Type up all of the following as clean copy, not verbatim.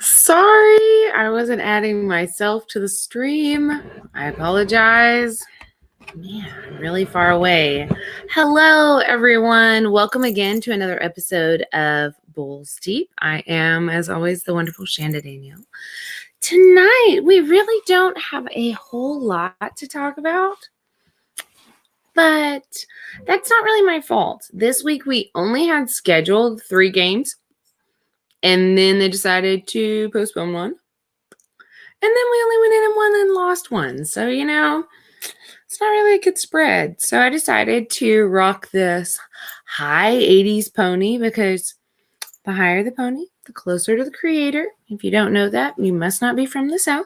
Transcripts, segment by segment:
Sorry, I wasn't adding myself to the stream. I apologize. Man, I'm really far away. Hello, everyone. Welcome again to another episode of Bulls Deep. I am, as always, the wonderful Shanda Danielle. Tonight, we really don't have a whole lot to talk about, but that's not really my fault. This week, we only had scheduled 3 games. And then they decided to postpone one. And then we only went in and won and lost one. So, it's not really a good spread. So I decided to rock this high 80s pony because the higher the pony, the closer to the creator. If you don't know that, you must not be from the South.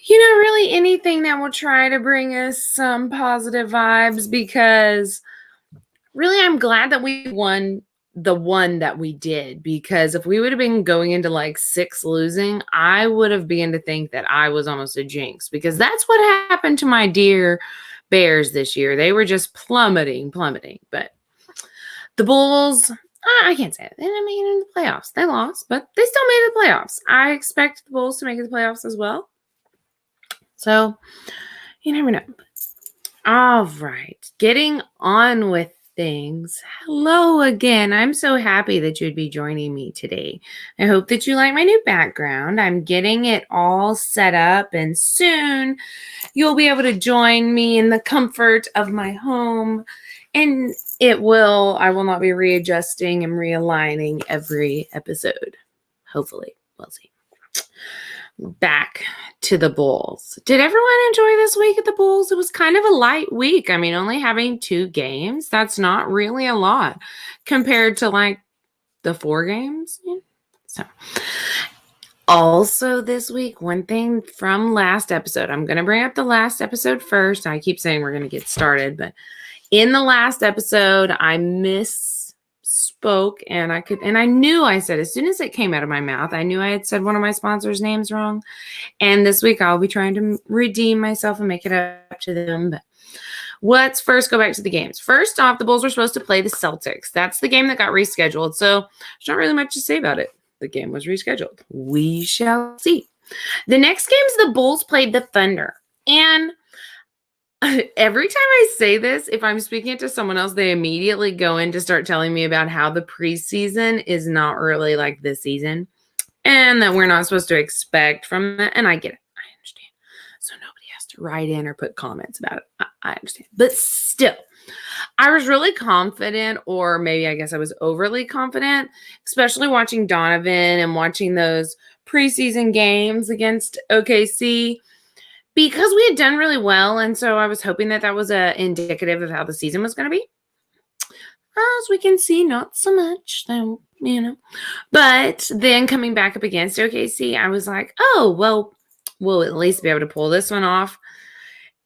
Really anything that will try to bring us some positive vibes, because really I'm glad that we won the one that we did, because if we would have been going into like 6 losing, I would have begun to think that I was almost a jinx, because that's what happened to my dear Bears this year. They were just plummeting. But the Bulls, I can't say it. They didn't make it into the playoffs. They lost, but they still made the playoffs. I expect the Bulls to make the playoffs as well. So you never know. All right, getting on with things. Hello again. I'm so happy that you'd be joining me today. I hope that you like my new background. I'm getting it all set up, and soon you'll be able to join me in the comfort of my home. And I will not be readjusting and realigning every episode. Hopefully, we'll see. Back to the Bulls. Did everyone enjoy this week at the Bulls? It was kind of a light week. I mean, only having 2 games, that's not really a lot compared to like the 4 games. Yeah. So also this week, one thing from last episode, I'm going to bring up the last episode first. I keep saying we're going to get started, but in the last episode, I misspoke, and I knew I said, as soon as it came out of my mouth, I knew I had said one of my sponsors' names wrong. And this week I'll be trying to redeem myself and make it up to them. But let's first go back to the games. First off, the Bulls were supposed to play the Celtics. That's the game that got rescheduled. So there's not really much to say about it. The game was rescheduled. We shall see. The next game is the Bulls played the Thunder. And every time I say this, if I'm speaking it to someone else, they immediately go in to start telling me about how the preseason is not really like this season, and that we're not supposed to expect from that. And I get it. I understand. So nobody has to write in or put comments about it. I understand. But still, I was really confident, or maybe I guess I was overly confident, especially watching Donovan and watching those preseason games against OKC because we had done really well. And so I was hoping that that was indicative of how the season was going to be. As we can see, not so much, though, But then coming back up against OKC, I was like, oh, well, we'll at least be able to pull this one off.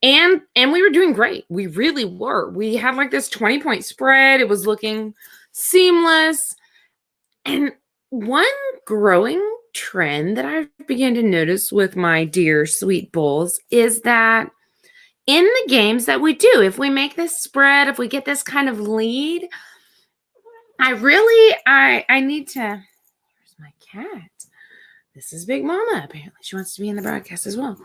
And we were doing great. We really were. We had like this 20-point spread. It was looking seamless. And one growing trend that I've begun to notice with my dear sweet Bulls is that in the games that we do, if we make this spread, if we get this kind of lead, I need to, where's my cat? This is Big Mama. Apparently she wants to be in the broadcast as well.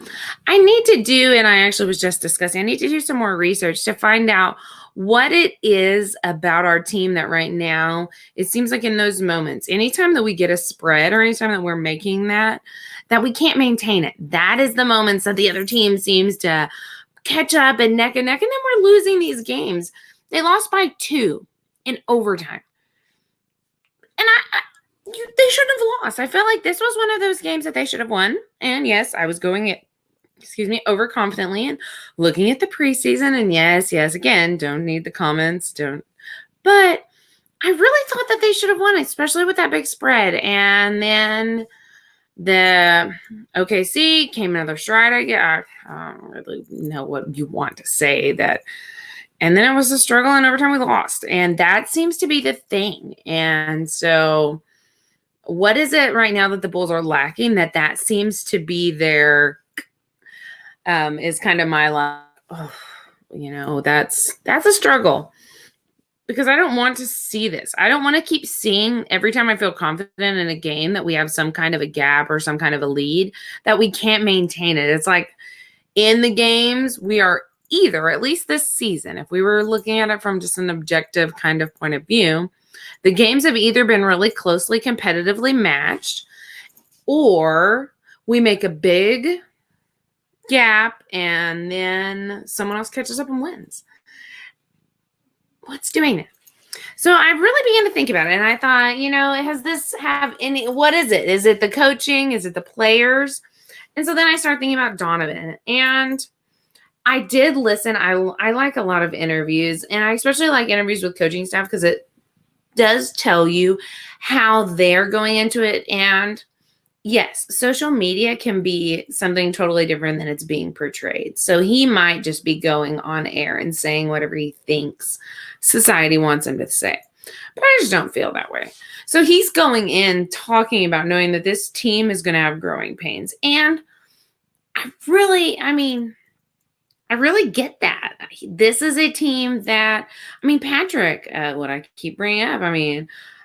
I need to do, and I actually was just discussing, I need to do some more research to find out what it is about our team that right now, it seems like in those moments, anytime that we get a spread or anytime that we're making that we can't maintain it. That is the moments that the other team seems to catch up and neck, and then we're losing these games. They lost by 2 in overtime. And they shouldn't have lost. I felt like this was one of those games that they should have won. And yes, I was going it, overconfidently and looking at the preseason. And yes, again, don't need the comments. But I really thought that they should have won, especially with that big spread. And then the OKC came another stride. I don't really know what you want to say that. And then it was a struggle, and overtime we lost. And that seems to be the thing. And so what is it right now that the Bulls are lacking that seems to be their is kind of my life. That's a struggle because I don't want to see this. I don't want to keep seeing every time I feel confident in a game that we have some kind of a gap or some kind of a lead that we can't maintain it. It's like in the games we are either, at least this season, if we were looking at it from just an objective kind of point of view, the games have either been really closely competitively matched or we make a big gap and then someone else catches up and wins. What's doing it? So I really began to think about it, and I thought, has this have any, what is it? Is it the coaching? Is it the players? And so then I started thinking about Donovan, and I did listen. I like a lot of interviews, and I especially like interviews with coaching staff because it does tell you how they're going into it. And yes, social media can be something totally different than it's being portrayed. So he might just be going on air and saying whatever he thinks society wants him to say. But I just don't feel that way. So he's going in talking about knowing that this team is going to have growing pains. And I really get that. This is a team that, Patrick, what I keep bringing up,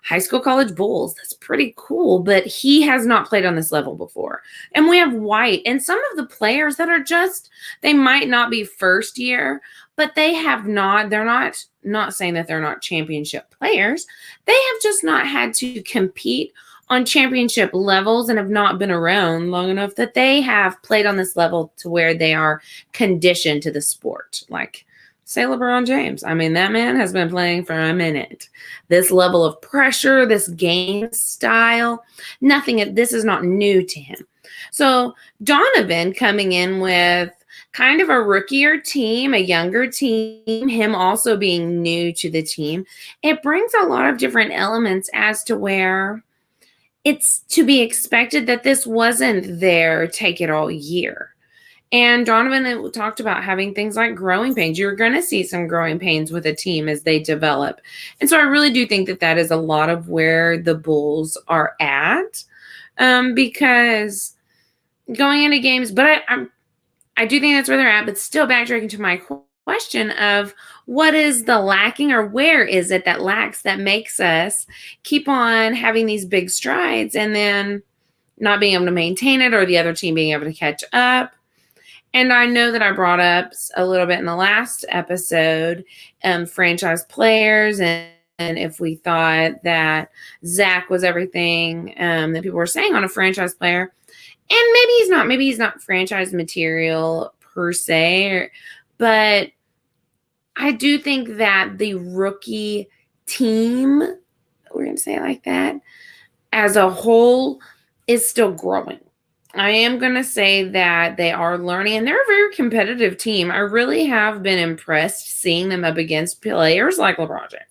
high school, college Bulls, that's pretty cool, but he has not played on this level before. And we have White and some of the players that are just, they might not be first year, but they're not saying that they're not championship players. They have just not had to compete on championship levels and have not been around long enough that they have played on this level to where they are conditioned to the sport. Like, say LeBron James. That man has been playing for a minute. This level of pressure, this game style, this is not new to him. So Donovan coming in with kind of a rookier team, a younger team, him also being new to the team, it brings a lot of different elements as to where it's to be expected that this wasn't their take it all year. And Donovan talked about having things like growing pains. You're going to see some growing pains with a team as they develop. And so I really do think that is a lot of where the Bulls are at because going into games, but I do think that's where they're at, but still backtracking to my question of what is the lacking or where is it that lacks that makes us keep on having these big strides and then not being able to maintain it or the other team being able to catch up. And I know that I brought up a little bit in the last episode, franchise players and if we thought that Zach was everything that people were saying on a franchise player. And maybe he's not franchise material per se, but I do think that the rookie team, we're going to say it like that, as a whole is still growing. I am going to say that they are learning, and they're a very competitive team. I really have been impressed seeing them up against players like LeBron James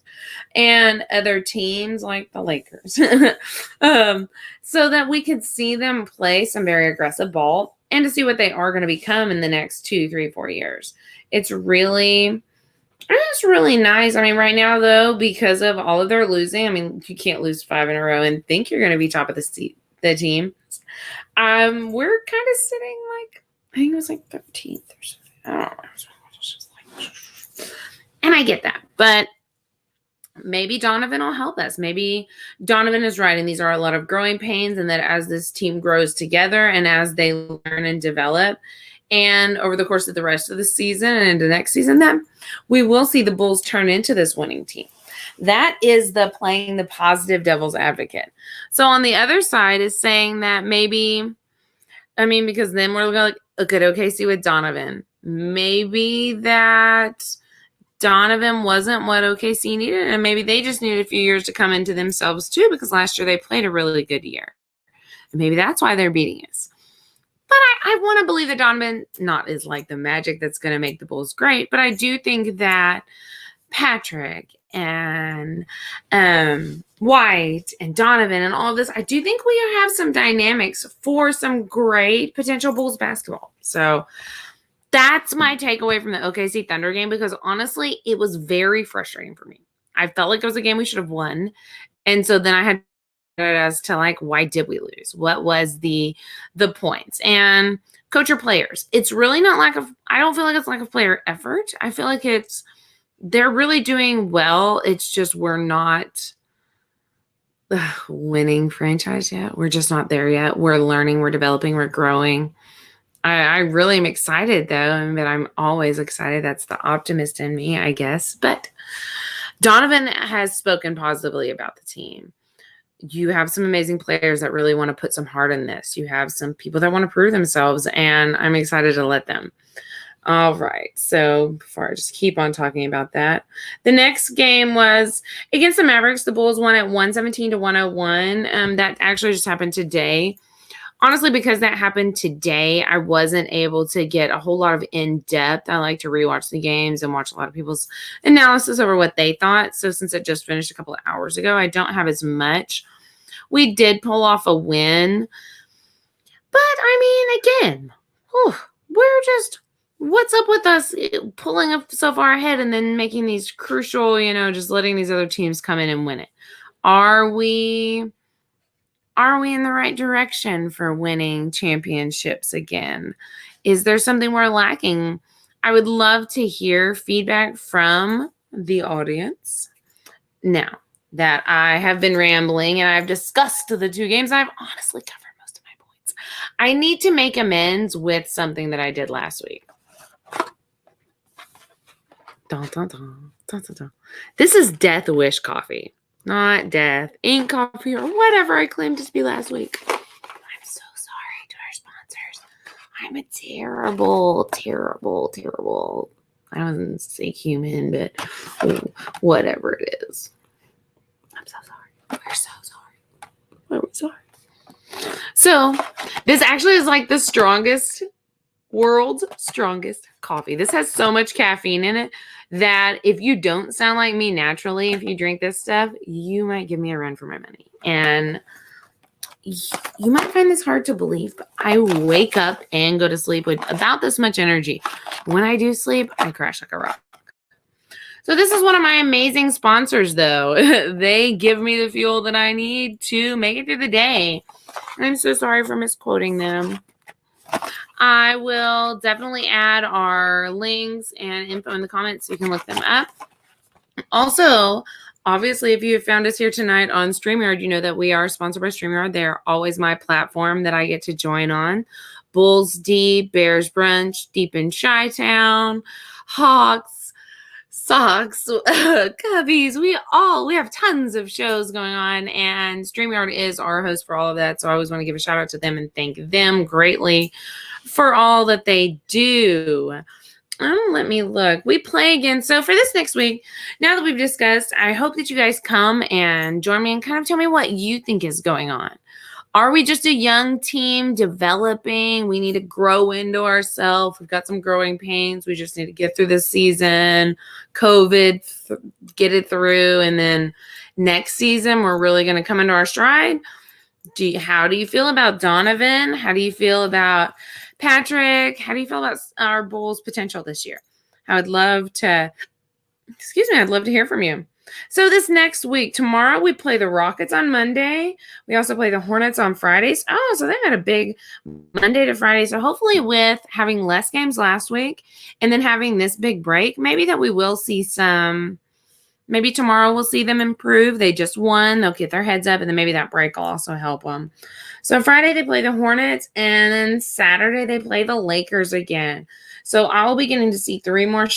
and other teams like the Lakers, so that we could see them play some very aggressive ball and to see what they are going to become in the next 2, 3, 4 years. It's really nice. I mean, right now, though, because of all of their losing, I mean, you can't lose 5 in a row and think you're going to be top of the team. We're kind of sitting like, I think it was like 13th or something. I don't know. And I get that, but maybe Donovan will help us. Maybe Donovan is right, and these are a lot of growing pains, and that as this team grows together and as they learn and develop, and over the course of the rest of the season and into next season, then we will see the Bulls turn into this winning team. That is the playing the positive devil's advocate. So on the other side is saying that maybe, I mean, because then we're going to look at OKC with Donovan. Maybe that Donovan wasn't what OKC needed, and maybe they just needed a few years to come into themselves too, because last year they played a really good year. And maybe that's why they're beating us. But I want to believe that Donovan not is like the magic that's going to make the Bulls great, but I do think that Patrick and White and Donovan and all of this, I do think we have some dynamics for some great potential Bulls basketball. So that's my takeaway from the OKC Thunder game, because honestly, it was very frustrating for me. I felt like it was a game we should have won. And so then I had as to like, why did we lose? What was the points? And coach or players. It's really not I don't feel like it's lack of player effort. I feel like they're really doing well. It's just we're not winning franchise yet. We're just not there yet. We're learning, we're developing, we're growing. I really am excited though, but I'm always excited. That's the optimist in me, I guess. But Donovan has spoken positively about the team. You have some amazing players that really want to put some heart in this. You have some people that want to prove themselves, and I'm excited to let them. All right. So before I just keep on talking about that, the next game was against the Mavericks. The Bulls won at 117-101. That actually just happened today. Honestly, because that happened today, I wasn't able to get a whole lot of in-depth. I like to rewatch the games and watch a lot of people's analysis over what they thought. So since it just finished a couple of hours ago, I don't have as much. We did pull off a win. But, I mean, again, we're just, what's up with us pulling up so far ahead and then making these crucial, just letting these other teams come in and win it? Are we in the right direction for winning championships again? Is there something we're lacking? I would love to hear feedback from the audience. Now that I have been rambling and I've discussed the 2 games, I've honestly covered most of my points. I need to make amends with something that I did last week. Dun, dun, dun, dun, dun, dun. This is Death Wish coffee. Not Death Ink coffee or whatever I claimed it to be last week. I'm so sorry to our sponsors. I'm a terrible, I don't say human, but whatever it is. I'm so sorry. We're so sorry. We're sorry. So this actually is like the world's strongest coffee. This has so much caffeine in it that if you don't sound like me naturally, if you drink this stuff, you might give me a run for my money. And you might find this hard to believe, but I wake up and go to sleep with about this much energy. When I do sleep, I crash like a rock. So this is one of my amazing sponsors, though. They give me the fuel that I need to make it through the day. I'm so sorry for misquoting them. I will definitely add our links and info in the comments so you can look them up. Also, obviously, if you have found us here tonight on StreamYard, you know that we are sponsored by StreamYard. They're always my platform that I get to join on. Bulls Deep, Bears Brunch, Deep in Chi-Town, Hawks, socks, cubbies. We have tons of shows going on, and StreamYard is our host for all of that. So I always want to give a shout out to them and thank them greatly for all that they do. Let me look. We play again. So for this next week, now that we've discussed, I hope that you guys come and join me and kind of tell me what you think is going on. Are we just a young team developing? We need to grow into ourselves. We've got some growing pains. We just need to get through this season, COVID, get it through. And then next season, we're really going to come into our stride. How do you feel about Donovan? How do you feel about Patrick? How do you feel about our Bulls' potential this year? I'd love to hear from you. So this next week, tomorrow we play the Rockets on Monday. We also play the Hornets on Fridays. Oh, so they had a big Monday to Friday. So hopefully with having less games last week and then having this big break, maybe that we will see maybe tomorrow we'll see them improve. They just won. They'll get their heads up, and then maybe that break will also help them. So Friday they play the Hornets, and then Saturday they play the Lakers again. So I'll be getting to see 3 more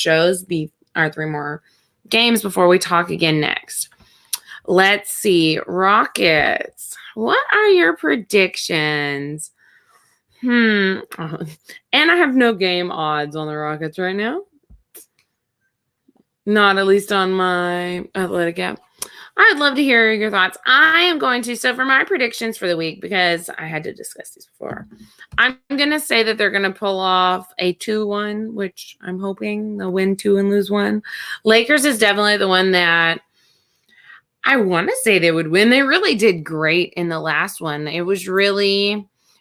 games before we talk again next. Let's see. Rockets. What are your predictions? And I have no game odds on the Rockets right now. Not at least on my athletic app. I'd love to hear your thoughts. So for my predictions for the week, because I had to discuss these before, I'm going to say that they're going to pull off a 2-1, which I'm hoping they'll win 2 and lose 1. Lakers is definitely the one that I want to say they would win. They really did great in the last one. It was really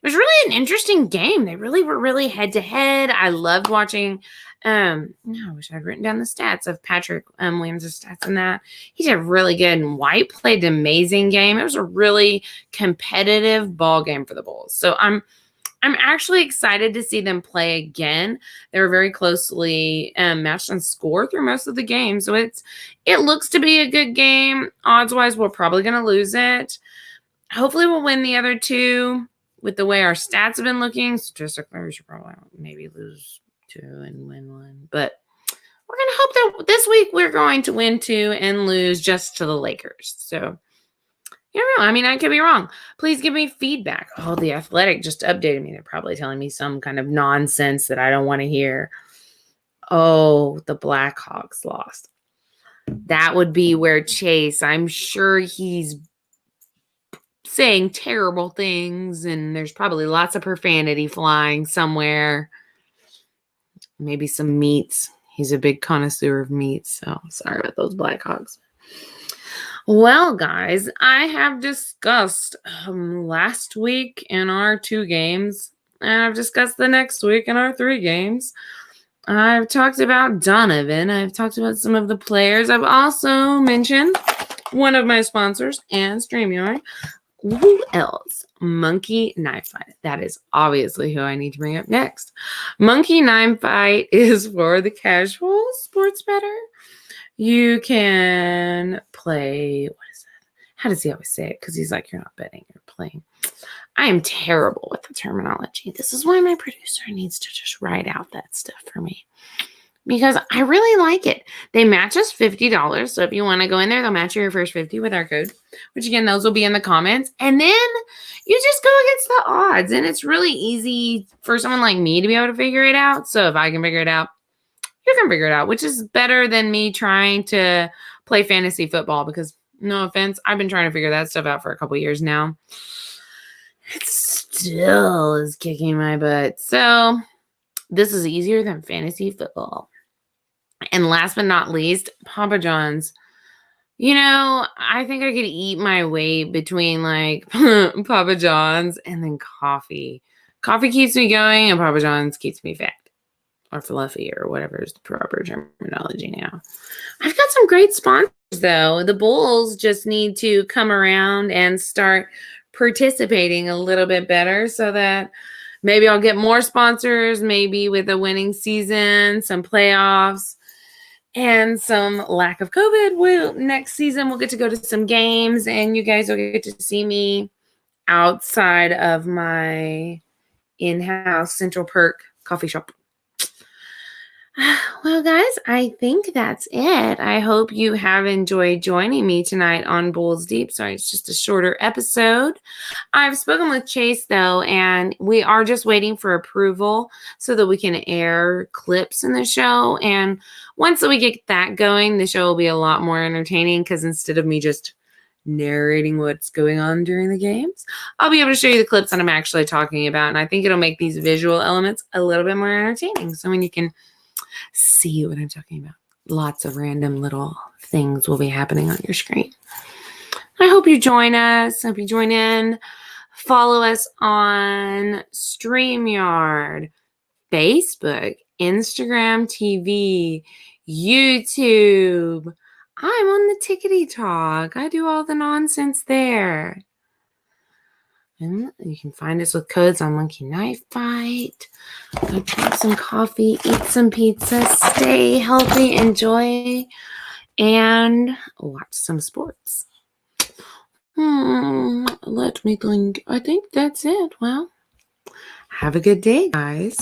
an interesting game. They really were really head to head. I loved watching. I wish I'd written down the stats of Patrick Williams' stats in that. He did really good, and White played an amazing game. It was a really competitive ball game for the Bulls. So I'm actually excited to see them play again. They were very closely matched on score through most of the game. So it looks to be a good game. Odds-wise, we're probably going to lose it. Hopefully we'll win the other 2 with the way our stats have been looking. Statistically, we should probably maybe lose 2 and win 1. But we're going to hope that this week we're going to win 2 and lose just to the Lakers. So you don't know. I mean, I could be wrong. Please give me feedback. Oh, The Athletic just updated me. They're probably telling me some kind of nonsense that I don't want to hear. Oh, the Blackhawks lost. That would be where Chase, I'm sure he's saying terrible things, and there's probably lots of profanity flying somewhere. Maybe some meats. He's a big connoisseur of meats, so sorry about those Blackhawks. Well, guys, I have discussed last week in our 2 games, and I've discussed the next week in our 3 games. I've talked about Donovan. I've talked about some of the players. I've also mentioned one of my sponsors and StreamYard. Who else? Monkey Knife Fight. That is obviously who I need to bring up next. Monkey Knife Fight is for the casual sports bettor. You can play, what is that? How does he always say it? Because he's like, you're not betting, you're playing. I am terrible with the terminology. This is why my producer needs to just write out that stuff for me, because I really like it. They match us $50. So if you want to go in there, they'll match your first 50 with our code, which again, those will be in the comments. And then you just go against the odds. And it's really easy for someone like me to be able to figure it out. So if I can figure it out, you can figure it out, which is better than me trying to play fantasy football, because no offense, I've been trying to figure that stuff out for a couple years now. It still is kicking my butt. So this is easier than fantasy football. And last but not least, Papa John's. I think I could eat my weight between like Papa John's and then coffee. Coffee keeps me going and Papa John's keeps me fat or fluffy or whatever is the proper terminology now. I've got some great sponsors though. The Bulls just need to come around and start participating a little bit better so that maybe I'll get more sponsors, maybe with a winning season, some playoffs, and some lack of COVID. Next season, we'll get to go to some games, and you guys will get to see me outside of my in-house Central Perk coffee shop. Well, guys, I think that's it. I hope you have enjoyed joining me tonight on Bulls Deep. Sorry, it's just a shorter episode. I've spoken with Chase, though, and we are just waiting for approval so that we can air clips in the show. And once we get that going, the show will be a lot more entertaining because instead of me just narrating what's going on during the games, I'll be able to show you the clips that I'm actually talking about. And I think it'll make these visual elements a little bit more entertaining. So when you can see what I'm talking about, lots of random little things will be happening on your screen. I hope you join us. I hope you join in. Follow us on StreamYard, Facebook, Instagram TV, YouTube. I'm on the Tickety Talk. I do all the nonsense there. And you can find us with codes on Monkey Knife Fight. Go drink some coffee, eat some pizza, stay healthy, enjoy, and watch some sports. Let me think. I think that's it. Well, have a good day, guys.